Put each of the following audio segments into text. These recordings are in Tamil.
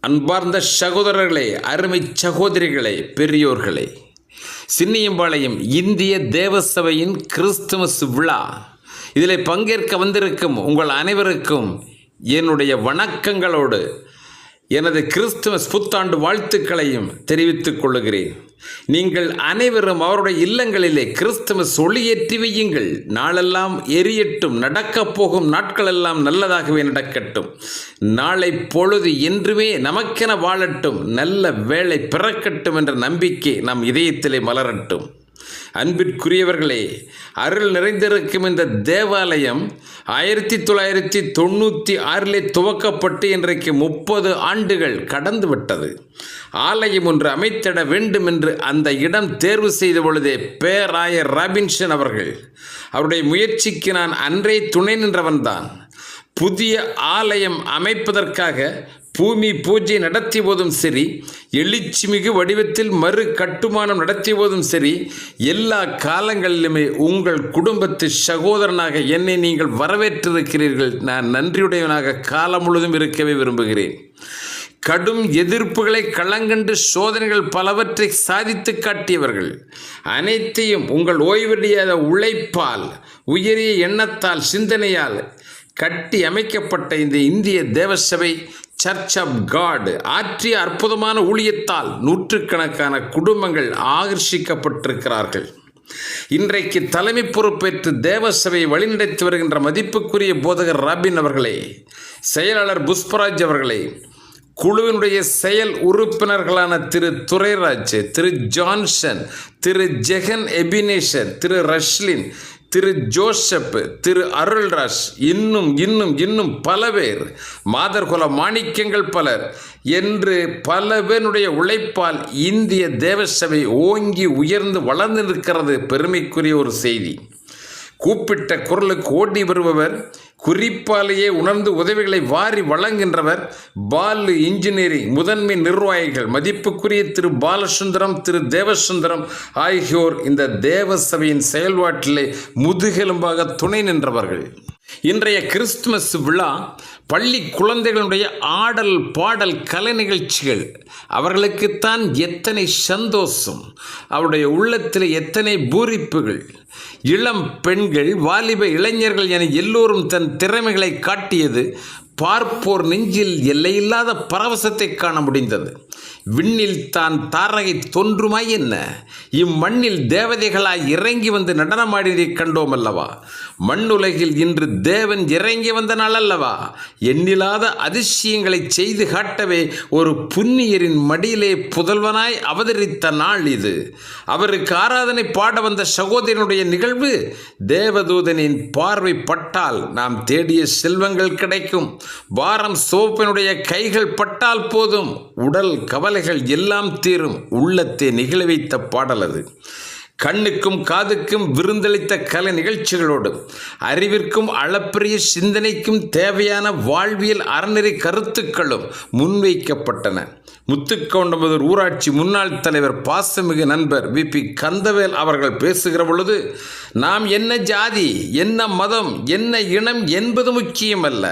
அன்பார்ந்த சகோதரர்களே, அருமை சகோதரிகளே, பெரியோர்களே, சின்னியம்பாளையம் இந்திய தேவசபையின் கிறிஸ்துமஸ் விழா இதில் பங்கேற்க வந்திருக்கும் உங்கள் அனைவருக்கும் என்னுடைய வணக்கங்களோடு எனது கிறிஸ்துமஸ் புத்தாண்டு வாழ்த்துக்களையும் தெரிவித்துக் கொள்கிறேன். நீங்கள் அனைவரும் அவருடைய இல்லங்களிலே கிறிஸ்துமஸ் ஒளியேற்றி வையுங்கள். நாளெல்லாம் எரியட்டும், நடக்கப் போகும் நாட்களெல்லாம் நல்லதாகவே நடக்கட்டும். நாளை பொழுது என்றுமே நமக்கென வாழட்டும், நல்ல வேளை பிறக்கட்டும் என்ற நம்பிக்கை நம் இதயத்திலே மலரட்டும். அன்பிற்குரியவர்களே, அருள் நிறைந்திருக்கும் இந்த தேவாலயம் 1996 துவக்கப்பட்டு இன்றைக்கு 30 ஆண்டுகள் கடந்து விட்டது. ஆலயம் ஒன்று அமைத்திட வேண்டும் என்று அந்த இடம் தேர்வு செய்த பொழுதே பேராயர் ராபின்சன் அவருடைய முயற்சிக்கு நான் அன்றே துணை நின்றவன்தான். புதிய ஆலயம் அமைப்பதற்காக பூமி பூஜை நடத்திய போதும் சரி, எழுச்சிமிகு வடிவத்தில் மறு கட்டுமானம் நடத்திய போதும் சரி, எல்லா காலங்களிலுமே உங்கள் குடும்பத்து சகோதரனாக என்னை நீங்கள் வரவேற்றிருக்கிறீர்கள். நான் நன்றியுடையவனாக காலம் முழுதும் இருக்கவே விரும்புகிறேன். கடும் எதிர்ப்புகளை களங்கண்டு சோதனைகள் பலவற்றை சாதித்து காட்டியவர்கள் அனைத்தையும் உங்கள் ஓய்வெடியாத உழைப்பால், உயரிய எண்ணத்தால், சிந்தனையால் கட்டி அமைக்கப்பட்ட இந்த இந்திய தேவசபை சர்ச் ஆஃப் காட் ஆற்றிய அற்புதமான ஊழியத்தால் நூற்றுக்கணக்கான குடும்பங்கள் ஆகர்ஷிக்கப்பட்டிருக்கிறார்கள். இன்றைக்கு தலைமை பொறுப்பேற்று தேவசபையை வழிநடத்தி வருகின்ற மதிப்புக்குரிய போதகர் ராபின் அவர்களே, செயலாளர் புஷ்பராஜ் அவர்களே, குழுவினுடைய செயல் உறுப்பினர்களான திரு துரைராஜ், திரு ஜான்சன், திரு ஜெகன் எபினேஷர், திரு ரஷ்லின், திரு ஜோசப், திரு அருள்ராஜ், இன்னும் பல பேர், மாதர்குல மாணிக்கங்கள் பலர் என்று பல பேருடைய உழைப்பால் இந்திய தேவசபை ஓங்கி உயர்ந்து வளர்ந்து நிற்கிறது. பெருமைக்குரிய ஒரு செய்தி. கூப்பிட்ட குரலுக்கு ஓடி வருபவர், குறிப்பாலேயே உணர்ந்து உதவிகளை வாரி வழங்குகின்றவர், பாலு இன்ஜினியரிங் முதன்மை நிர்வாகிகள் மதிப்புக்குரிய திரு பாலசுந்தரம், திரு தேவசுந்தரம் ஆகியோர் இந்த தேவசபையின் செயல்பாட்டிலே முதுகெலும்பாக துணை நின்றவர்கள். இன்றைய கிறிஸ்துமஸ் விழா பள்ளி குழந்தைகளுடைய ஆடல் பாடல் கலை நிகழ்ச்சிகள். அவர்களுக்குத்தான் எத்தனை சந்தோஷம், அவருடைய உள்ளத்தில் எத்தனை பூரிப்புகள். இளம் பெண்கள், வாலிப இளைஞர்கள் என எல்லோரும் தன் திறமைகளை காட்டியது பார்ப்போர் நெஞ்சில் எல்லையில்லாத பரவசத்தை காண முடிந்தது. விண்ணில் தான் தாரகை தோன்றுமாய் என்ன, இம்மண்ணில் தேவதைகளாய் இறங்கி வந்து நடனமாடியதை கண்டோம் அல்லவா? மண்ணுலகில் இன்று தேவன் இறங்கி வந்த நாள் அல்லவா? எண்ணில்லாத அதிசயங்களை செய்து காட்டவே ஒரு புண்ணியரின் மடியிலே புதல்வனாய் அவதரித்த நாள் இது. அவருக்கு ஆராதனை பாட வந்த சகோதரனுடைய நிகழ்வு. தேவதூதனின் பார்வை பட்டால் நாம் தேடிய செல்வங்கள் கிடைக்கும். வாரம் சோப்பனுடைய கைகள் பட்டால் போதும், உடல் கவலைகள் எல்லாம் தீரும். உள்ளத்தை நிகழ வைத்த பாடல் அது. கண்ணுக்கும் காதுக்கும் விருந்தளித்த கலை நிகழ்ச்சிகளோடு அறிவிற்கும் அளப்பரிய சிந்தனைக்கும் தேவையான வாழ்வியல் அறநெறி கருத்துக்களும் முன்வைக்கப்பட்டன. முத்துக்கவுண்டம்புதூர் ஊராட்சி முன்னாள் தலைவர், பாசமிகு நண்பர் விபி கந்தவேல் அவர்கள் பேசுகிற பொழுது, நாம் என்ன ஜாதி, என்ன மதம், என்ன இனம் என்பது முக்கியமல்ல,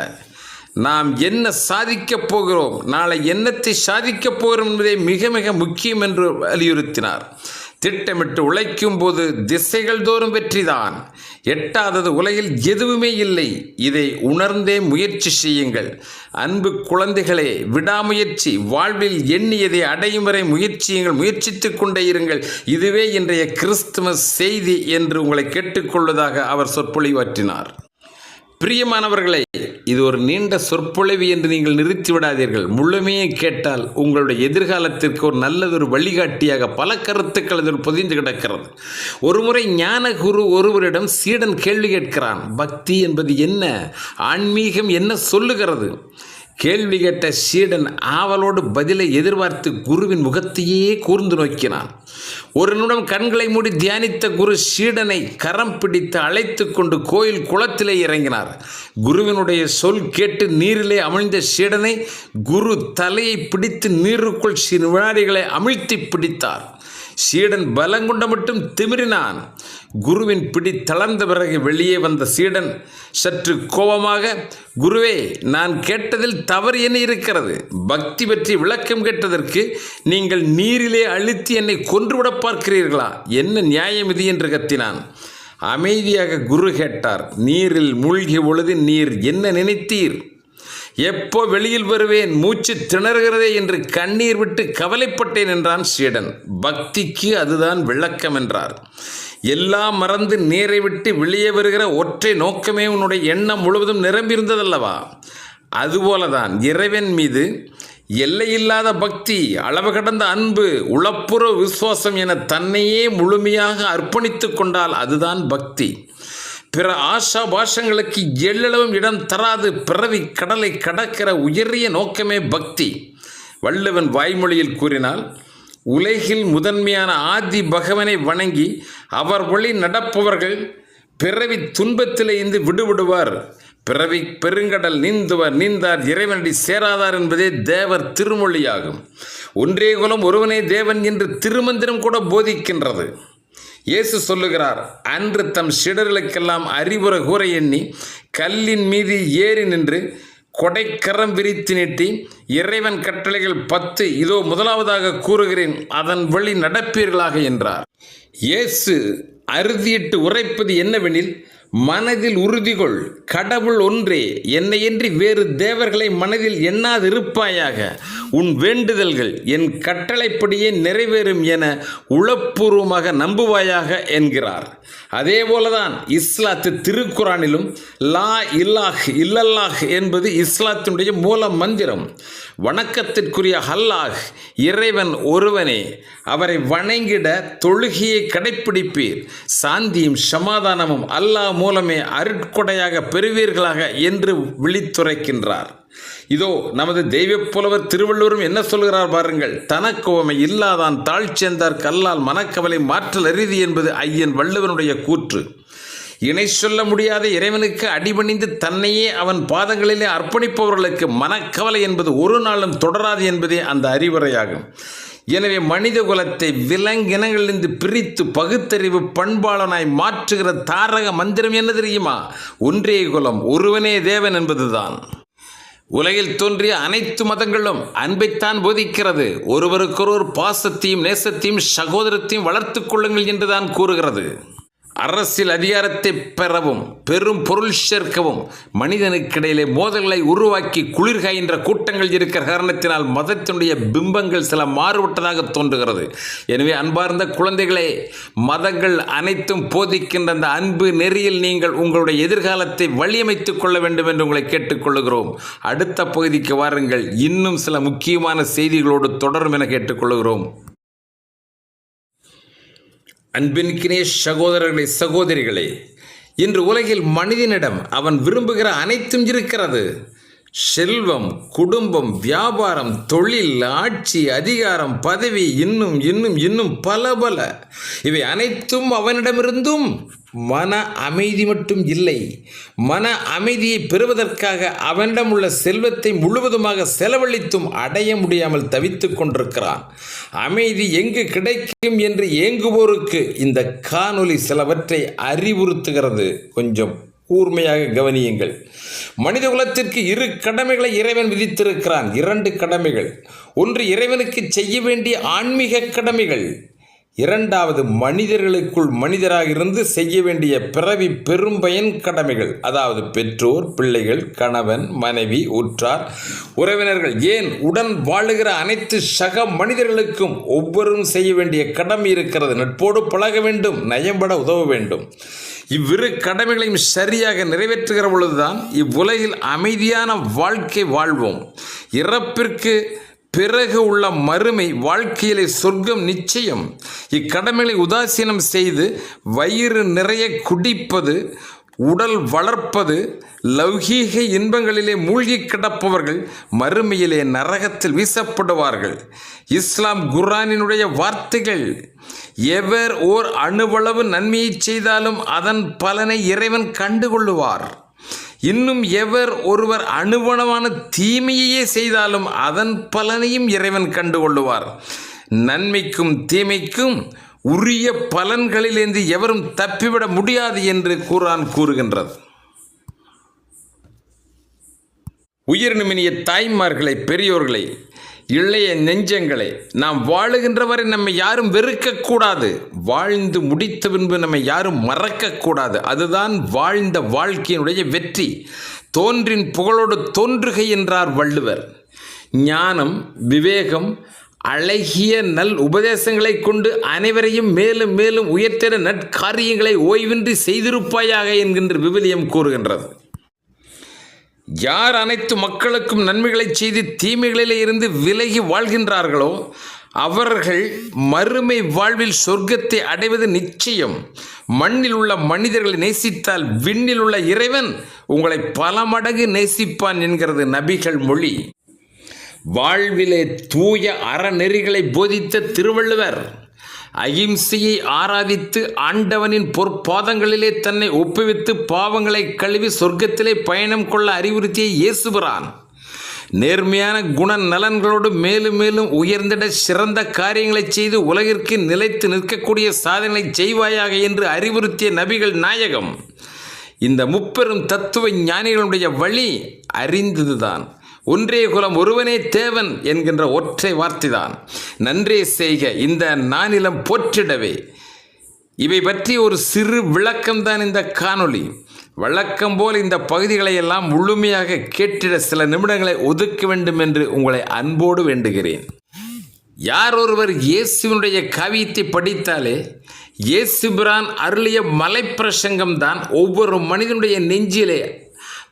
நாம் என்ன சாதிக்கப் போகிறோம், நாளை என்னத்தை சாதிக்கப் போகிறோம் என்பதே மிக மிக முக்கியம் என்று வலியுறுத்தினார். திட்டமிட்டு உழைக்கும் போது திசைகள் தோறும் வெற்றிதான். எட்டாதது உலகில் எதுவுமே இல்லை. இதை உணர்ந்தே முயற்சி செய்யுங்கள். அன்பு குழந்தைகளே, விடாமுயற்சி. வாழ்வில் எண்ணியதை அடையும் வரை முயற்சியுங்கள், முயற்சித்துக் கொண்டே இருங்கள். இதுவே இன்றைய கிறிஸ்துமஸ் செய்தி என்று உங்களை கேட்டுக்கொள்வதாக அவர் சொற்பொழிவாற்றினார். பிரியமானவர்களே, இது ஒரு நீண்ட சொற்பொழிவு என்று நீங்கள் நிறுத்திவிடாதீர்கள். முழுமையை கேட்டால் உங்களுடைய எதிர்காலத்திற்கு ஒரு நல்லதொரு வழிகாட்டியாக பல கருத்துக்கள் இதில் பொதிந்து கிடக்கிறது. ஒருமுறை ஞான குரு ஒருவரிடம் சீடன் கேள்வி கேட்கிறான். பக்தி என்பது என்ன, ஆன்மீகம் என்ன சொல்லுகிறது? கேள்வி கேட்ட சீடன் ஆவலோடு பதிலை எதிர்பார்த்து குருவின் முகத்தையே கூர்ந்து நோக்கினான். ஒரு நிமிடம் கண்களை மூடி தியானித்த குரு சீடனை கரம் பிடித்து அழைத்து கொண்டு கோயில் குளத்திலே இறங்கினார். குருவினுடைய சொல் கேட்டு நீரிலே அமிழ்ந்த சீடனை குரு தலையை பிடித்து நீருக்குள் சில வினாடிகளை அமிழ்த்தி பிடித்தார். சீடன் பலங்கொண்ட மட்டும் திமிரினான். குருவின் பிடி தளர்ந்த பிறகு வெளியே வந்த சீடன் சற்று கோபமாக, குருவே, நான் கேட்டதில் தவறு என்ன இருக்கிறது? பக்தி பற்றி விளக்கம் கேட்டதற்கு நீங்கள் நீரிலே அழுத்தி என்னை கொன்றுவிட பார்க்கிறீர்களா? என்ன நியாயம் இது என்று கத்தினான். அமைதியாக குரு கேட்டார், நீரில் மூழ்கிய பொழுது நீர் என்ன நினைத்தீர்? எப்போ வெளியில் வருவேன், மூச்சு திணறுகிறதே என்று கண்ணீர் விட்டு கவலைப்பட்டேன் என்றான் சீடன். பக்திக்கு அதுதான் விளக்கம் என்றார். எல்லாம் மறந்து நீரை விட்டு வெளியே வருகிற ஒற்றை நோக்கமே உன்னுடைய எண்ணம் முழுவதும் நிரம்பியிருந்ததல்லவா? அதுபோலதான் இறைவன் மீது எல்லையில்லாத பக்தி, அளவு கடந்த அன்பு, உளப்புற விசுவாசம் என தன்னையே முழுமையாக அர்ப்பணித்து கொண்டால் அதுதான் பக்தி. பிற ஆஷா பாஷங்களுக்கு எள்ளளவும் இடம் தராது பிறவி கடலை கடக்கிற உயரிய நோக்கமே பக்தி. வள்ளுவன் வாய்மொழியில் கூறினால், உலகில் முதன்மையான ஆதி பகவனை வணங்கி அவர் வழி நடப்பவர்கள் பிறவி துன்பத்திலிருந்து விடுபடுவார். பிறவி பெருங்கடல் நீந்துவர் நீந்தார் இறைவனடி சேராதார் என்பதே தேவர் திருமொழியாகும். ஒன்றே குலம் ஒருவனே தேவன் என்று திருமந்திரம் கூட போதிக்கின்றது. இயேசு சொல்லுகிறார், அன்று தம் சீடர்களுக்கெல்லாம் அறிவுரை கூற எண்ணி கல்லின் மீது ஏறி நின்று கொடைக்கரம் விரித்து நீட்டி, இறைவன் கட்டளைகள் 10 இதோ முதலாவதாக கூறுகிறேன், அதன் வழி நடப்பீர்களாக என்றார். இயேசு அறுதியிட்டு உரைப்பது என்னவெனில், மனதில் உறுதிகொள், கடவுள் ஒன்றே, என்னையன்றி வேறு தேவர்களை மனதில் எண்ணாதிருப்பாயாக, உன் வேண்டுதல்கள் என் கட்டளைப்படியே நிறைவேறும் என உளப்பூர்வமாக நம்புவாயாக என்கிறார். அதே போலதான் இஸ்லாத்து திருக்குரானிலும் லா இல்லாஹ் இல்லல்லாஹ் என்பது இஸ்லாத்தினுடைய மூல மந்திரம். வணக்கத்திற்குரிய அல்லாஹ் இறைவன் ஒருவனே, அவரை வணங்கிட தொழுகையை கடைப்பிடிப்பீர், சாந்தியும் சமாதானமும் அல்லாஹ் மூலமே அருட்கொடையாக பெறுவீர்களாக என்று விழித்துரைக்கின்றார். இதோ நமது தெய்வப் புலவர் திருவள்ளுவரும் என்ன சொல்கிறார் பாருங்கள். தனக்குவமை இல்லாதான் தாழ்ச்சேர்ந்தார் கல்லால் மனக்கவலை மாற்றல் அரிது என்பது ஐயன் வள்ளுவனுடைய கூற்று. இணை சொல்ல முடியாத இறைவனுக்கு அடிபணிந்து தன்னையே அவன் பாதங்களிலே அர்ப்பணிப்பவர்களுக்கு மனக்கவலை என்பது ஒரு நாளும் தொடராது என்பதே அந்த அறிவுரையாகும். எனவே மனித குலத்தை விலங்கினங்களிலிருந்து பிரித்து பகுத்தறிவு பண்பாளனாய் மாற்றுகிற தாரக மந்திரம் என்ன தெரியுமா? ஒன்றே குலம் ஒருவனே தேவன் என்பதுதான். உலகில் தோன்றிய அனைத்து மதங்களும் அன்பைத்தான் போதிக்கிறது. ஒருவருக்கொருவர் பாசத்தையும் நேசத்தையும் சகோதரத்தையும் வளர்த்து கொள்ளுங்கள் என்றுதான் கூறுகிறது. அரசியல் அதிகாரத்தை பெறவும் பெரும் பொருள் சேர்க்கவும் மனிதனுக்கிடையிலே மோதல்களை உருவாக்கி குளிர்காய்கின்ற கூட்டங்கள் இருக்கிற காரணத்தினால் மதத்தினுடைய பிம்பங்கள் சில மாறுபட்டதாக தோன்றுகிறது. எனவே அன்பார்ந்த குழந்தைகளே, மதங்கள் அனைத்தும் போதிக்கின்ற அந்த அன்பு நெறியில் நீங்கள் உங்களுடைய எதிர்காலத்தை வழியமைத்துக் கொள்ள வேண்டும் என்று உங்களை கேட்டுக்கொள்கிறோம். அடுத்த பகுதிக்கு வாருங்கள், இன்னும் சில முக்கியமான செய்திகளோடு தொடரும் என கேட்டுக்கொள்கிறோம். அன்பின்கினே சகோதரர்களே, சகோதரிகளே, இன்று உலகில் மனிதனிடம் அவன் விரும்புகிற அனைத்தும் இருக்கிறது. செல்வம், குடும்பம், வியாபாரம், தொழில், ஆட்சி, அதிகாரம், பதவி, இன்னும் இன்னும் இன்னும் பல பல. இவை அனைத்தும் அவனிடமிருந்தும் மன அமைதி மட்டும் இல்லை. மன அமைதியை பெறுவதற்காக அவனிடம் உள்ள செல்வத்தை முழுவதுமாக செலவழித்தும் அடைய முடியாமல் தவித்து கொண்டிருக்கிறான். அமைதி எங்கு கிடைக்கும் என்று ஏங்குவோருக்கு இந்த காணொளி சிலவற்றை அறிவுறுத்துகிறது. கொஞ்சம் கூர்மையாக கவனியுங்கள். மனித குலத்திற்கு 2 கடமைகளை இறைவன் விதித்திருக்கிறான். 2 கடமைகள். ஒன்று இறைவனுக்கு செய்ய வேண்டிய ஆன்மீக கடமைகள். 2வது மனிதர்களுக்குள் மனிதராக இருந்து செய்ய வேண்டிய பிறவி பெரும்பயன் கடமைகள். அதாவது பெற்றோர், பிள்ளைகள், கணவன், மனைவி, உற்றார், உறவினர்கள், ஏன் உடன் வாழுகிற அனைத்து சக மனிதர்களுக்கும் ஒவ்வொருவரும் செய்ய வேண்டிய கடமை இருக்கிறது. நட்போடு பழக வேண்டும், நயம்பட உதவ வேண்டும். இவ்விரு கடமைகளையும் சரியாக நிறைவேற்றுகிற பொழுதுதான் இவ்வுலகில் அமைதியான வாழ்க்கை வாழ்வோம். இறப்பிற்கு பிறகு உள்ள மறுமை வாழ்க்கையிலே சொர்க்கம் நிச்சயம். இக்கடமைகளை உதாசீனம் செய்து வயிறு நிறைய குடிப்பது, உடல் வளர்ப்பது, லௌகீக இன்பங்களிலே மூழ்கி கிடப்பவர்கள் மறுமையிலே நரகத்தில் வீசப்படுவார்கள். இஸ்லாம் குர்ஆனினுடைய வார்த்தைகள். எவர் ஓர் அணுவளவு நன்மையை செய்தாலும் அதன் பலனை இறைவன் கண்டுகொள்ளுவார். இன்னும் எவர் ஒருவர் அணுவளவான தீமையே செய்தாலும் அதன் பலனையும் இறைவன் கண்டுகொள்ளுவார். நன்மைக்கும் தீமைக்கும் உரிய பலன்களிலிருந்து எவரும் தப்பிவிட முடியாது என்று குர்ஆன் கூறுகின்றது. உயிரினுமினிய தாய்மார்களை, பெரியோர்களை, இளைய நெஞ்சங்களை, நாம் வாழுகின்றவரை நம்மை யாரும் வெறுக்கக்கூடாது. வாழ்ந்து முடித்த பின்பு நம்மை யாரும் மறக்கக்கூடாது. அதுதான் வாழ்ந்த வாழ்க்கையினுடைய வெற்றி. தோன்றின் புகழோடு தோன்றுகை என்றார் வள்ளுவர். ஞானம், விவேகம், அழகிய நல் உபதேசங்களை கொண்டு அனைவரையும் மேலும் மேலும் உயர்த்திட நற்காரியங்களை ஓய்வின்றி செய்திருப்பாயாக என்கின்ற விவிலியம் கூறுகின்றது. யார் அனைத்து மக்களுக்கும் நன்மைகளை செய்து தீமைகளிலே இருந்து விலகி வாழ்கின்றார்களோ அவர்கள் மறுமை வாழ்வில் சொர்க்கத்தை அடைவது நிச்சயம். மண்ணில் உள்ள மனிதர்களை நேசித்தால் விண்ணில் உள்ள இறைவன் உங்களை பல மடங்கு நேசிப்பான் என்கிறது நபிகள் மொழி. வாழ்விலே தூய அறநெறிகளை போதித்த திருவள்ளுவர் அகிம்சையை ஆராதித்து ஆண்டவனின் பொற்பாதங்களிலே தன்னை ஒப்புவித்து பாவங்களை கழுவி சொர்க்கத்திலே பயணம் கொள்ள அறிவுறுத்திய இயேசுபிரான் நேர்மையான குண நலன்களோடு மேலும் மேலும் உயர்ந்திட சிறந்த காரியங்களை செய்து உலகிற்கு நிலைத்து நிற்கக்கூடிய சாதனை செய்வாயாக என்று அறிவுறுத்திய நபிகள் நாயகம். இந்த முப்பெரும் தத்துவ ஞானிகளுடைய வழி அறிந்ததுதான். ஒன்றே குலம் ஒருவனே தேவன் என்கின்ற ஒற்றை வார்த்தைதான். நன்றே செய்க இந்த நானிலம் போற்றிடவே. இவை பற்றி ஒரு சிறு விளக்கம்தான் இந்த காணொளி. வழக்கம் போல் இந்த பகுதிகளை எல்லாம் முழுமையாக கேட்டிட சில நிமிடங்களை ஒதுக்க வேண்டும் என்று உங்களை அன்போடு வேண்டுகிறேன். யார் ஒருவர் இயேசுவினுடைய காவியத்தை படித்தாலே இயேசுபிரான் அருளிய மலைப்பிரசங்கம்தான் ஒவ்வொரு மனிதனுடைய நெஞ்சிலே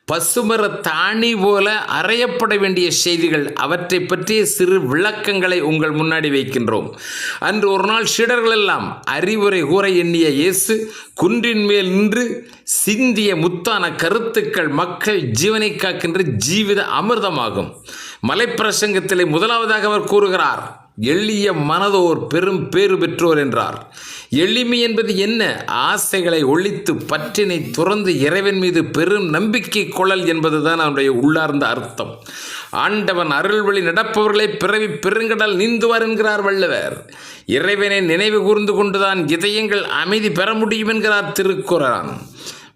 பசுமர தாணி போல அறையப்பட வேண்டிய செய்திகள். அவற்றை பற்றிய சிறு விளக்கங்களை உங்கள் முன்னாடி வைக்கின்றோம். அன்று ஒரு நாள் சீடர்கள் எல்லாம் அறிவுரை கூற எண்ணிய இயேசு குன்றின் மேல் நின்று சிந்திய முத்தான கருத்துக்கள் மக்கள் ஜீவனை காக்கின்ற ஜீவித அமிர்தமாகும். மலைப்பிரசங்கத்திலே முதலாவதாக அவர் கூறுகிறார், எளிய மனதோர் பெரும் பேறு பெற்றோர் என்றார். எளிமை என்பது என்ன? ஆசைகளை ஒழித்து பற்றினை துறந்து இறைவன் மீது பெரும் நம்பிக்கை கொள்ளல் என்பதுதான் அவனுடைய உள்ளார்ந்த அர்த்தம். ஆண்டவன் அருள்வழி நடப்பவர்களை பிறவி பெருங்கடல் நீந்துவார் என்கிறார் வள்ளுவர். இறைவனை நினைவு கூர்ந்து கொண்டுதான் இதயங்கள் அமைதி பெற முடியும் என்கிறார் திருக்குர்ஆன்.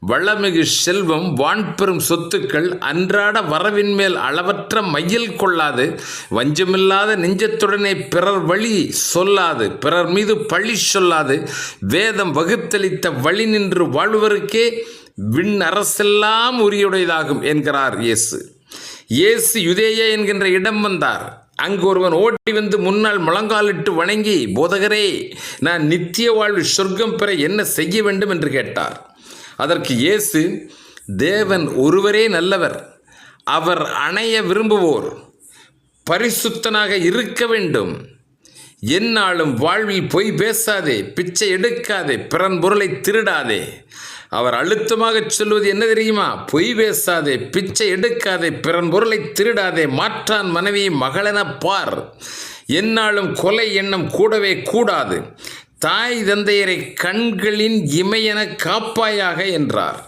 வளமிகு செல்வம், வான்பெரும் சொத்துக்கள், அன்றாட வரவின் மேல் அளவற்ற மையல் கொள்ளாது, வஞ்சமில்லாத நெஞ்சத்துடனே பிறர் வழி சொல்லாது, பிறர் மீது பழி சொல்லாது, வேதம் வகுத்தளித்த வழி நின்று வாழ்வருக்கே விண் அரசெல்லாம் உரியுடையதாகும் என்கிறார் இயேசு. இயேசு யுதேயா என்கின்ற இடம் வந்தார். அங்கு ஒருவன் ஓடி வந்து முன்னால் முழங்காலிட்டு வணங்கி, போதகரே, நான் நித்திய வாழ்வில் சொர்க்கம் பெற என்ன செய்ய வேண்டும் என்று கேட்டார். அதற்கு இயேசு, தேவன் ஒருவரே நல்லவர், அவர் அணைய விரும்புவோர், பரிசுத்தனாக இருக்க வேண்டும், எந்நாளும் வாழ்வில் பொய் பேசாதே, பிச்சை எடுக்காதே, பிறன் பொருளை திருடாதே. அவர் அழுத்தமாக சொல்வது என்ன தெரியுமா? பொய் பேசாதே, பிச்சை எடுக்காதே, பிறன் பொருளை திருடாதே, மாற்றான் மனைவியை மகளென பார், எந்நாளும் கொலை எண்ணம் கூடவே கூடாது, தாய் தந்தையரை கண்களின் இமையென காப்பாயாக என்றார்.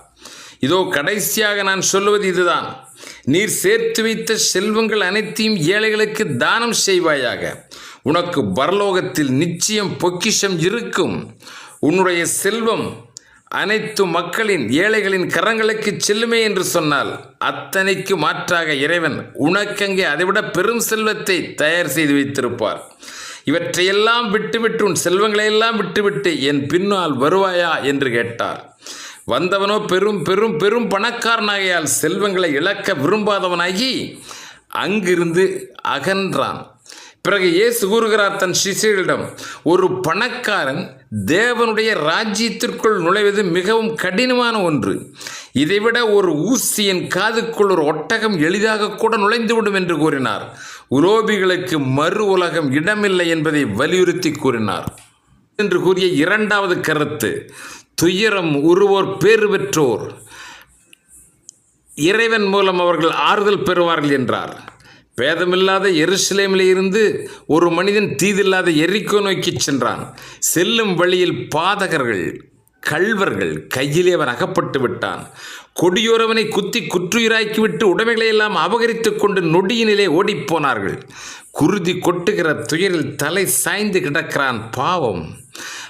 இதோ கடைசியாக நான் சொல்லுவது இதுதான், நீர் சேர்த்து வைத்த செல்வங்கள் அனைத்தையும் ஏழைகளுக்கு தானம் செய்வாயாக, உனக்கு பரலோகத்தில் நிச்சயம் பொக்கிஷம் இருக்கும். உன்னுடைய செல்வம் அனைத்து மக்களின் ஏழைகளின் கரங்களுக்கு செல்லுமே என்று சொன்னால் அத்தனைக்கு மாற்றாக இறைவன் உனக்கங்கே அதைவிட பெரும் செல்வத்தை தயார் செய்து வைத்திருப்பார். இவற்றையெல்லாம் விட்டுவிட்டு, உன் செல்வங்களையெல்லாம் விட்டுவிட்டு என் பின்னால் வருவாயா என்று கேட்டார். வந்தவனோ பெரும் பெரும் பெரும் பணக்காரனாகையால் செல்வங்களை இழக்க விரும்பாதவனாகி அங்கிருந்து அகன்றான். பிறகு இயேசு கூறுகிறார் தன் சிஷ்யர்களிடம், ஒரு பணக்காரன் தேவனுடைய ராஜ்யத்திற்குள் நுழைவது மிகவும் கடினமான ஒன்று. இதைவிட ஒரு ஊசியின் காதுக்குள் ஒரு ஒட்டகம் எளிதாக கூட நுழைந்துவிடும் என்று கூறினார். உலோபிகளுக்கு மறு உலகம் இடமில்லை என்பதை வலியுறுத்தி கூறினார் என்று கூறிய இரண்டாவது கருத்து, துயரம் உருவோர் பேறு பெற்றோர், இறைவன் மூலம் அவர்கள் ஆறுதல் பெறுவார்கள் என்றார். பேதமில்லாத எருசலேமில் இருந்து ஒரு மனிதன் தீதில்லாத எரிக்கோ நோக்கி சென்றான். செல்லும் வழியில் பாதகர்கள், கள்வர்கள் கையிலே அவன் அகப்பட்டு விட்டான். கொடியோரவனை குத்தி குற்றுயிராக்கிவிட்டு உடைமைகளை எல்லாம் அபகரித்து கொண்டு நொடியினிலே ஓடிப்போனார்கள். குருதி கொட்டுகிற துயரில் தலை சாய்ந்து கிடக்கிறான். பாவம்.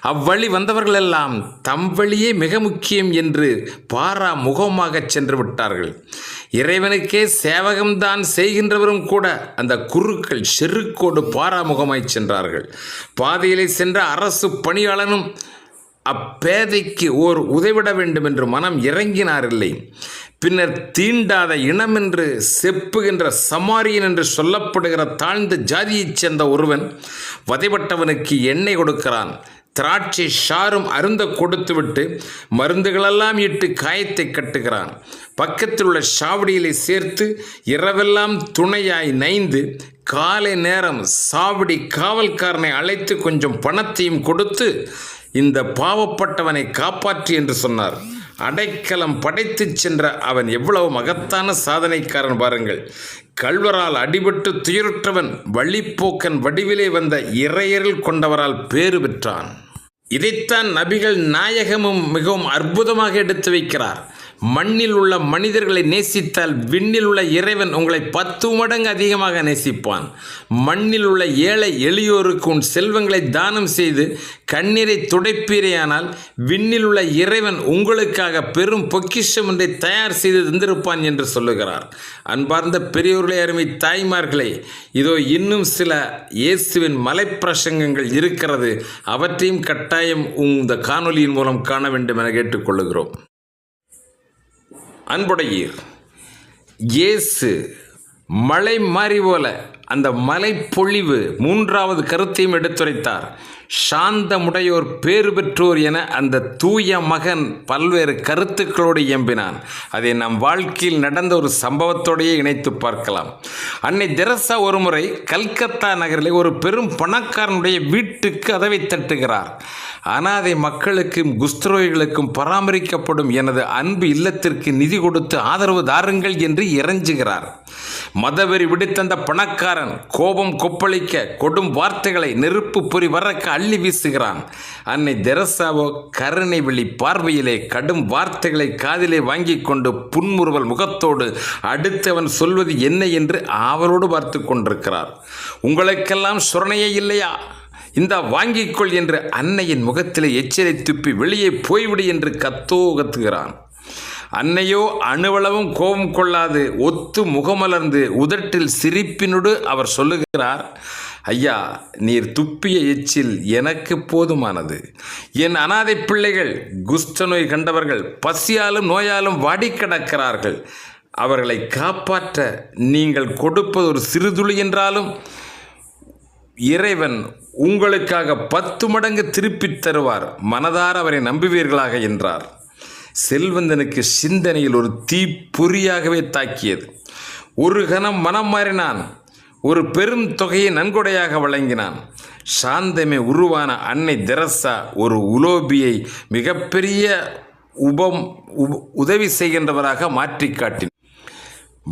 அவ்வழி வந்தவர்களெல்லாம் தம் வழியே மிக முக்கியம் என்று பாரா முகமாகச் சென்று விட்டார்கள். இறைவனுக்கே சேவகம்தான் செய்கின்றவரும் கூட அந்த குருக்கள் செருக்கோடு பாராமுகமாய் சென்றார்கள். பாதையிலே சென்ற அரசு பணியாளனும் அப்பேதைக்கு ஓர் உதவிட வேண்டும் என்று மனம் இறங்கினாரில்லை. பின்னர் தீண்டாத இனம் என்று செப்புகின்ற சமாரியன் என்று சொல்லப்படுகிற தாழ்ந்த ஜாதியைச் சேர்ந்த ஒருவன் வதைப்பட்டவனுக்கு எண்ணெய் கொடுக்கிறான். திராட்சை சாரும் அருந்த கொடுத்துவிட்டு மருந்துகளெல்லாம் இட்டு காயத்தை கட்டுகிறான். பக்கத்தில் உள்ள சாவடியிலே சேர்த்து இரவெல்லாம் துணையாய் நைந்து காலை நேரம் சாவடி காவல்காரனை அழைத்து கொஞ்சம் பணத்தையும் கொடுத்து இந்த பாவப்பட்டவனை காப்பாற்றி என்று சொன்னார். அடைக்கலம் படைத்து சென்ற அவன் எவ்வளவு மகத்தான சாதனைக்காரன் பாருங்கள். கள்வரால் அடிபட்டு துயருற்றவன் வழிப்போக்கன் வடிவிலே வந்த இறையரில் கொண்டவரால் பேறு பெற்றான். இதைத்தான் நபிகள் நாயகமும் மிகவும் அற்புதமாக எடுத்து வைக்கிறார். மண்ணில் உள்ள மனிதர்களை நேசித்தால் விண்ணில் உள்ள இறைவன் உங்களை 10 மடங்கு அதிகமாக நேசிப்பான். மண்ணில் உள்ள ஏழை எளியோருக்கு உன் செல்வங்களை தானம் செய்து கண்ணீரை துடைப்பீரேயானால் விண்ணில் உள்ள இறைவன் உங்களுக்காக பெரும் பொக்கிஷம் ஒன்றை தயார் செய்து தந்திருப்பான் என்று சொல்லுகிறார். அன்பார்ந்த பெரியோர்களே, அருமை தாய்மார்களே, இதோ இன்னும் சில இயேசுவின் மலைப்பிரசங்கங்கள் இருக்கிறது. அவற்றையும் கட்டாயம் இந்த காணொலியின் மூலம் காண வேண்டும் என கேட்டுக்கொள்கிறோம். அன்புடையீர், இயேசு மலை மாறி போல அந்த மலை பொழிவு 3வது கருத்தையும் எடுத்துரைத்தார். சாந்தமுடையோர் பேறு பெற்றோர் என அந்த தூய மகன் பல்வேறு கருத்துக்களோடு இயம்பினான். அதை நம் வாழ்க்கையில் நடந்த ஒரு சம்பவத்தோடையே இணைத்து பார்க்கலாம். அன்னை தெரசா ஒருமுறை கல்கத்தா நகரில் ஒரு பெரும் பணக்காரனுடைய வீட்டுக்கு கதவை தட்டுகிறார். அனாதை மக்களுக்கும் குஷ்டரோகிகளுக்கும் பராமரிக்கப்படும் எனது அன்பு இல்லத்திற்கு நிதி கொடுத்து ஆதரவு தாருங்கள் என்று இறைஞ்சுகிறார். மதவெறி விடுத்தந்த பணக்காரன் கோபம் கொப்பளிக்க கொடும் வார்த்தைகளை நெருப்பு பொறி வரக்க அள்ளி வீசுகிறான். அன்னை தெரசாவோ கருணை விழி பார்வையிலே கடும் வார்த்தைகளை காதிலே வாங்கி கொண்டு புன்முறுவல் முகத்தோடு அடுத்தவன் சொல்வது என்ன என்று ஆவலோடு பார்த்து கொண்டிருக்கிறார். உங்களுக்கெல்லாம் சுரணையே இல்லையா? இந்த வாங்கிக்கொள் என்று அன்னையின் முகத்திலே எச்சரை துப்பி வெளியே போய்விடு என்று கத்துகிறான். அன்னையோ அணுவளவும் கோபம் கொள்ளாது ஒத்து முகமலர்ந்து உதட்டில் சிரிப்பினோடு அவர் சொல்லுகிறார், ஐயா, நீர் துப்பிய எச்சில் எனக்கு போதுமானது. என் அனாதை பிள்ளைகள் குஷ்டநோய் கண்டவர்கள் பசியாலும் நோயாலும் வாடி கிடக்கிறார்கள். அவர்களை காப்பாற்ற நீங்கள் கொடுப்பது ஒரு சிறுதுளி என்றாலும் இறைவன் உங்களுக்காக 10 மடங்கு திருப்பித் தருவார். மனதார அவரை நம்புவீர்களாக என்றார். செல்வந்தனுக்கு சிந்தனையில் ஒரு தீப்பொறியாகவே தாக்கியது. ஒரு கணம் மனம் மாறினான். ஒரு பெரும் தொகையை நன்கொடையாக வழங்கினான். சாந்தமே உருவான அன்னை தெரசா ஒரு உலோபியை மிகப்பெரிய உதவி செய்கின்றவராக மாற்றி காட்டினார்.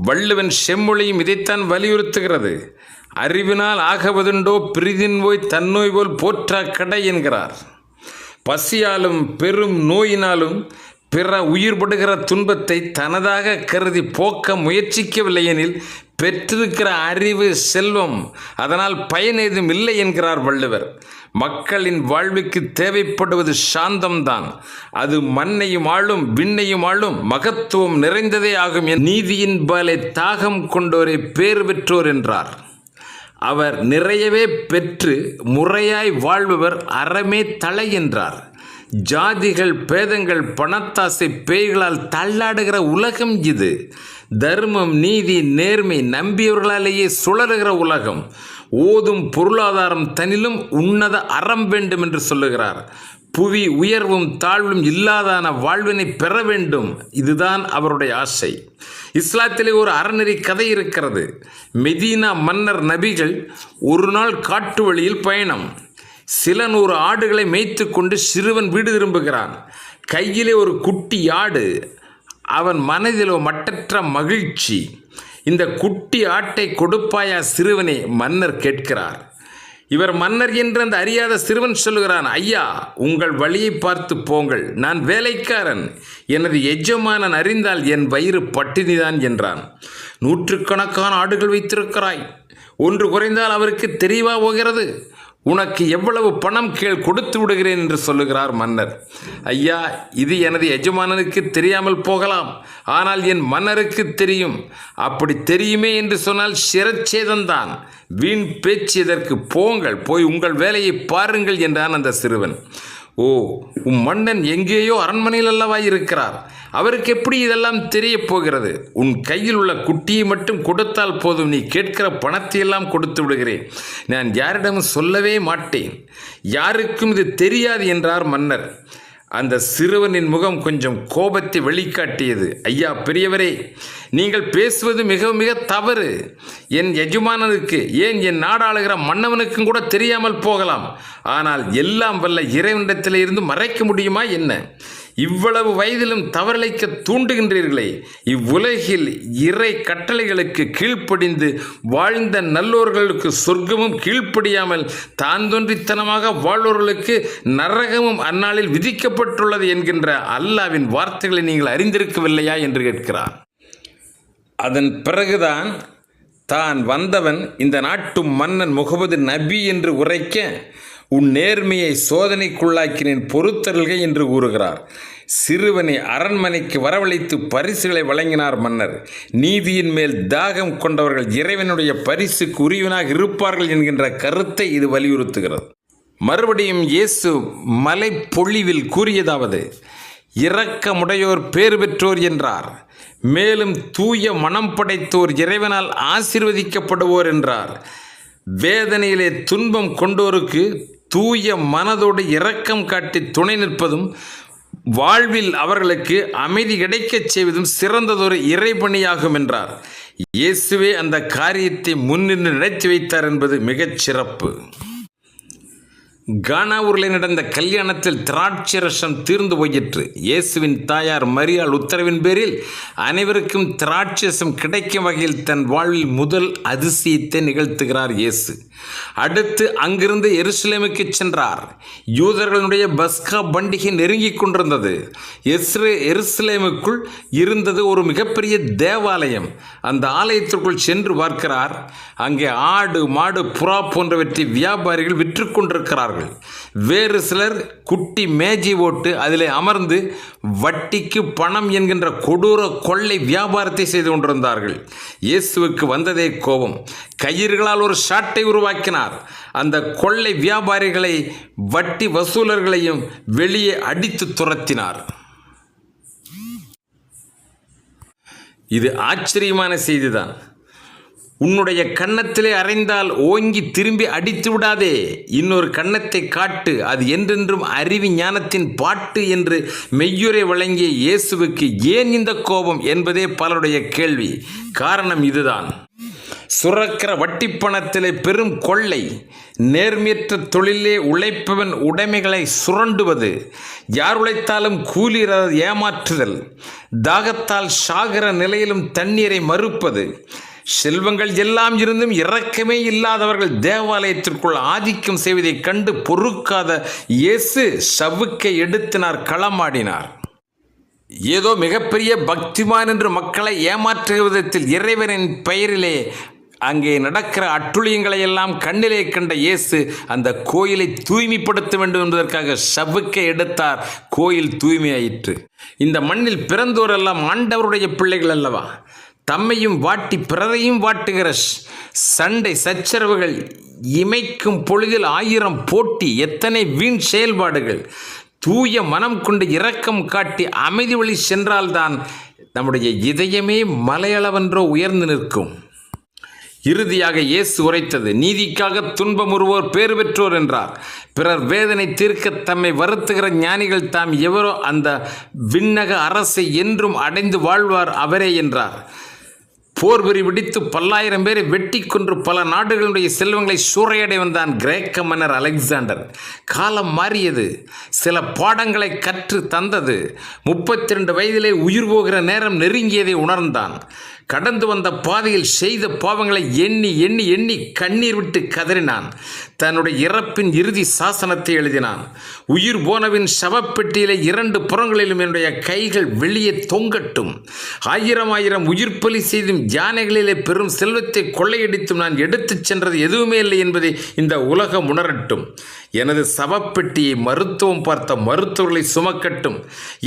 வள்ளுவன் செம்மொழியும் இதைத்தான் வலியுறுத்துகிறது. அறிவினால் ஆகவதுண்டோ பிரிதின் போய் தன்னோய் போல் போற்றா கடை என்கிறார். பசியாலும் பெரும் நோயினாலும் பிற உயிர்படுகிற துன்பத்தை தனதாக கருதி போக்க முயற்சிக்கவில்லை எனில் பெற்றிருக்கிற அறிவு செல்வம் அதனால் பயன் ஏதும் இல்லை என்கிறார் வள்ளுவர். மக்களின் வாழ்வுக்கு தேவைப்படுவது சாந்தம்தான். அது மண்ணையும் ஆளும் விண்ணையும் ஆளும் மகத்துவம் நிறைந்ததே ஆகும். நீதியின் பாலே தாகம் கொண்டோரை பேறு பெற்றோர் என்றார். அவர் நிறையவே பெற்று முறையாய் வாழ்பவர் அறமே தலை என்றார். ஜாதிகள் பேதங்கள் பணத்தாசை பேய்களால் தள்ளாடுகிற உலகம் இது. தர்மம் நீதி நேர்மை நம்பியவர்களாலேயே சுழலுகிற உலகம். ஓதும் பொருளாதாரம் தனிலும் உன்னத அறம் வேண்டும் என்று சொல்லுகிறார். புவி உயர்வும் தாழ்வும் இல்லாதான வாழ்வினை பெற வேண்டும், இதுதான் அவருடைய ஆசை. இஸ்லாத்திலே ஒரு அறநெறி கதை இருக்கிறது. மெதீனா மன்னர் நபிகள் ஒரு நாள் காட்டு வழியில் பயணம். சில 100 ஆடுகளை மேய்த்து கொண்டு சிறுவன் வீடு திரும்புகிறான். கையிலே ஒரு குட்டி ஆடு. அவன் மனதிலோ மட்டற்ற மகிழ்ச்சி. இந்த குட்டி ஆட்டை கொடுப்பாயா சிறுவனே? மன்னர் கேட்கிறார். இவர் மன்னர் என்று அந்த அறியாத சிறுவன் சொல்லுகிறான், ஐயா, உங்கள் வழியை பார்த்து போங்கள், நான் வேலைக்காரன், எனது எஜமானன் அறிந்தால் என் வயிறு பட்டினிதான் என்றான். 100கணக்கான ஆடுகள் வைத்திருக்கிறாய், ஒன்று குறைந்தால் அவருக்கு தெரியவா போகிறது? உனக்கு எவ்வளவு பணம் கேள், கொடுத்து விடுகிறேன் என்று சொல்லுகிறார் மன்னர். ஐயா, இது எனது எஜமானனுக்கு தெரியாமல் போகலாம், ஆனால் என் மன்னருக்கு தெரியும். அப்படி தெரியுமே என்று சொன்னால் சிரச்சேதம்தான். வீண் பேச்சு எதற்கு? போங்கள், போய் உங்கள் வேலையை பாருங்கள் என்றான் அந்த சிறுவன். ஓ, உன் மன்னன் எங்கேயோ அரண்மனையில் அல்லவா இருக்கிறார், அவருக்கு எப்படி இதெல்லாம் தெரிய போகிறது? உன் கையில் உள்ள குட்டியை மட்டும் கொடுத்தால் போதும், நீ கேட்கிற பணத்தை எல்லாம் கொடுத்து விடுகிறேன். நான் யாரிடமும் சொல்லவே மாட்டேன், யாருக்கும் இது தெரியாது என்றார் மன்னர். அந்த சிறுவனின் முகம் கொஞ்சம் கோபத்தை வெளிக்காட்டியது. ஐயா பெரியவரே, நீங்கள் பேசுவது மிக மிக தவறு. என் எஜமானனுக்கு, ஏன் என் நாடாளுகிற மன்னவனுக்கும் கூட தெரியாமல் போகலாம். ஆனால் எல்லாம் வல்ல இறைவனிடத்தில் இருந்து மறைக்க முடியுமா என்ன? இவ்வளவு வயதிலும் தவறிழைக்க தூண்டுகின்றீர்களே. இவ்வுலகில் இறை கட்டளைகளுக்கு கீழ்ப்படிந்து வாழ்ந்த நல்லோர்களுக்கு சொர்க்கமும், கீழ்ப்படியாமல் தாந்தோன்றித்தனமாக வாழ்வோர்களுக்கு நரகமும் அந்நாளில் விதிக்கப்பட்டுள்ளது என்கின்ற அல்லாவின் வார்த்தைகளை நீங்கள் அறிந்திருக்கவில்லையா என்று கேட்கிறார். அதன் பிறகுதான் தான் வந்தவன் இந்த நாட்டு மன்னன் முகமது நபி என்று உரைக்க, உன் நேர்மையை சோதனைக்குள்ளாக்கினேன், பொறுத்தருள்க என்று கூறுகிறார். சிறுவனை அரண்மனைக்கு வரவழைத்து பரிசுகளை வழங்கினார் மன்னர். நீதியின் மேல் தாகம் கொண்டவர்கள் இறைவனுடைய பரிசுக்கு உரியவனாக இருப்பார்கள் என்கின்ற கருத்தை இது வலியுறுத்துகிறது. மறுபடியும் இயேசு மலை பொழிவில் கூறியதாவது, இரக்கமுடையோர் பேறு பெற்றோர் என்றார். மேலும் தூய மனம் படைத்தோர் இறைவனால் ஆசீர்வதிக்கப்படுவோர் என்றார். வேதனையிலே துன்பம் கொண்டோருக்கு தூய மனதோடு இரக்கம் காட்டி துணை நிற்பதும், வாழ்வில் அவர்களுக்கு அமைதி கிடைக்கச் செய்வதும் சிறந்ததொரு இறைபணியாகும் என்றார். இயேசுவே அந்த காரியத்தை முன்னின்று நடத்தி வைத்தார் என்பது மிகச் சிறப்பு. கானாவூரில் நடந்த கல்யாணத்தில் திராட்சை ரசம் தீர்ந்து போயிற்று. இயேசுவின் தாயார் மரியாள் உத்தரவின் பேரில் அனைவருக்கும் திராட்சரசம் கிடைக்கும் வகையில் தன் வாழ்வில் முதல் அதிசயத்தை நிகழ்த்துகிறார் இயேசு. அடுத்து அங்கிருந்து எருசலேமுக்கு சென்றார். யூதர்களுடைய பஸ்கா பண்டிகை நெருங்கி கொண்டிருந்தது. எருசலேமுக்குள் இருந்தது ஒரு மிகப்பெரிய தேவாலயம். அந்த ஆலயத்திற்குள் சென்று பார்க்கிறார். அங்கே ஆடு, மாடு, புறா போன்றவற்றை வியாபாரிகள் விற்று கொண்டிருக்கிறார்கள். வேறு சிலர் குட்டி மேஜை போட்டு அதிலே அமர்ந்து வட்டிக்கு பணம் என்கின்ற கொடூர கொள்ளை வியாபாரத்தை செய்து கொண்டிருந்தார்கள். இயேசுவுக்கு வந்ததே கோபம். கயிறுகளால் ஒரு சாட்டை உருவாக்கினார். அந்த கொள்ளை வியாபாரிகளை, வட்டி வசூலர்களையும் வெளியே அடித்து துரத்தினார். இது ஆச்சரியமான செய்திதான். உன்னுடைய கன்னத்திலே அறைந்தால் ஓங்கி திரும்பி அடித்து விடாதே, இன்னொரு கன்னத்தை காட்டு, அது என்றென்றும் அறிவு ஞானத்தின் பாட்டு என்று மெய்யுரை வழங்கிய இயேசுவுக்கு ஏன் இந்த கோபம் என்பதே பலருடைய கேள்வி. காரணம் இதுதான். சுரக்கிற வட்டிப்பணத்திலே பெரும் கொள்ளை, நேர்மையற்ற தொழிலே உழைப்பவன் உடைமைகளை சுரண்டுவது, யார் உழைத்தாலும் கூலி ஏமாற்றுதல், தாகத்தால் சாகிற நிலையிலும் தண்ணீரை மறுப்பது, செல்வங்கள் எல்லாம் இருந்தும் இரக்கமே இல்லாதவர்கள் தேவாலயத்திற்குள் ஆதிக்கம் செய்வதைக் கண்டு பொறுக்காத இயேசு சவுக்கை எடுத்தினார், களமாடினார். ஏதோ மிகப்பெரிய பக்திமான் என்று மக்களை ஏமாற்றுகிற விதத்தில் இறைவனின் பெயரிலே அங்கே நடக்கிற அட்டுழியங்களை எல்லாம் கண்ணிலே கண்ட இயேசு அந்த கோயிலை தூய்மைப்படுத்த வேண்டும் என்பதற்காக சவுக்கை எடுத்தார். கோயில் தூய்மையாயிற்று. இந்த மண்ணில் பிறந்தோரெல்லாம் ஆண்டவருடைய பிள்ளைகள் அல்லவா? தம்மையும் வாட்டி பிறரையும் வாட்டுகிற சண்டை சச்சரவுகள், இமைக்கும் பொழுதில் 1000 போட்டி, எத்தனை வீண் செயல்பாடுகள். தூய மனம் கொண்டு இரக்கம் காட்டி அமைதி வழி சென்றால்தான் நம்முடைய இதயமே மலையளவென்றோ உயர்ந்து நிற்கும். இறுதியாக இயேசு உரைத்தது, நீதிக்காக துன்பமுறுவோர் பேறு பெற்றோர் என்றார். பிறர் வேதனை தீர்க்க தம்மை வருத்துகிற ஞானிகள் தாம் எவரோ அந்த விண்ணக அரசை என்றும் அடைந்து வாழ்வார் அவரே என்றார். போர் வெறி விடித்து 10,000 பேரை வெட்டி கொன்று பல நாடுகளுடைய செல்வங்களை சூறையடை வந்தான் கிரேக்க மன்னர் அலெக்சாண்டர். காலம் மாறியது, சில பாடங்களை கற்று தந்தது. 32 வயதிலே உயிர் போகிற நேரம் நெருங்கியதை உணர்ந்தான். கடந்து வந்த பாதையில் செய்த பாவங்களை எண்ணி எண்ணி எண்ணி கண்ணீர் விட்டு கதறினான். தன்னுடைய இறப்பின் இறுதி சாசனத்தை எழுதினான். உயிர் போனவின் சவப்பெட்டியிலே 2 புறங்களிலும் என்னுடைய கைகள் வெளியே தொங்கட்டும். 1000 உயிர் பலி செய்தும் யானைகளிலே பெரும் செல்வத்தை கொள்ளையடித்தும் நான் எடுத்துச் சென்றது எதுவுமே இல்லை என்பதை இந்த உலகம் உணரட்டும். எனது சவப்பெட்டியை மருத்துவம் பார்த்த மருத்துவர்களை சுமக்கட்டும்.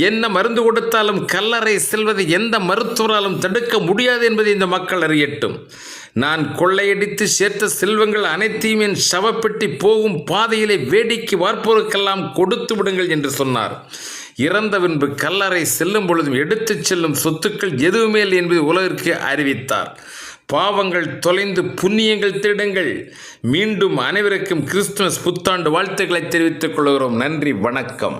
என்ன மருந்து கொடுத்தாலும் கல்லறை செல்வதை எந்த மருத்துவராலும் தடுக்க முடியாது என்பதை இந்த மக்கள் அறியட்டும். நான் கொள்ளையடித்து சேர்த்த செல்வங்கள் அனைத்தையும் என் சவப்பெட்டி போகும் பாதையிலே வேடிக்கை பார்ப்போருக்கெல்லாம் கொடுத்து விடுங்கள் என்று சொன்னார். இறந்த பின்பு கல்லறை செல்லும் பொழுதும் எடுத்துச் செல்லும் சொத்துக்கள் எதுவுமே இல்லை என்பதை உலகிற்கு அறிவித்தார். பாவங்கள் தொலைந்து புண்ணியங்கள் தேடுங்கள். மீண்டும் அனைவருக்கும் கிறிஸ்துமஸ் புத்தாண்டு வாழ்த்துக்களை தெரிவித்துக் கொள்கிறோம். நன்றி, வணக்கம்.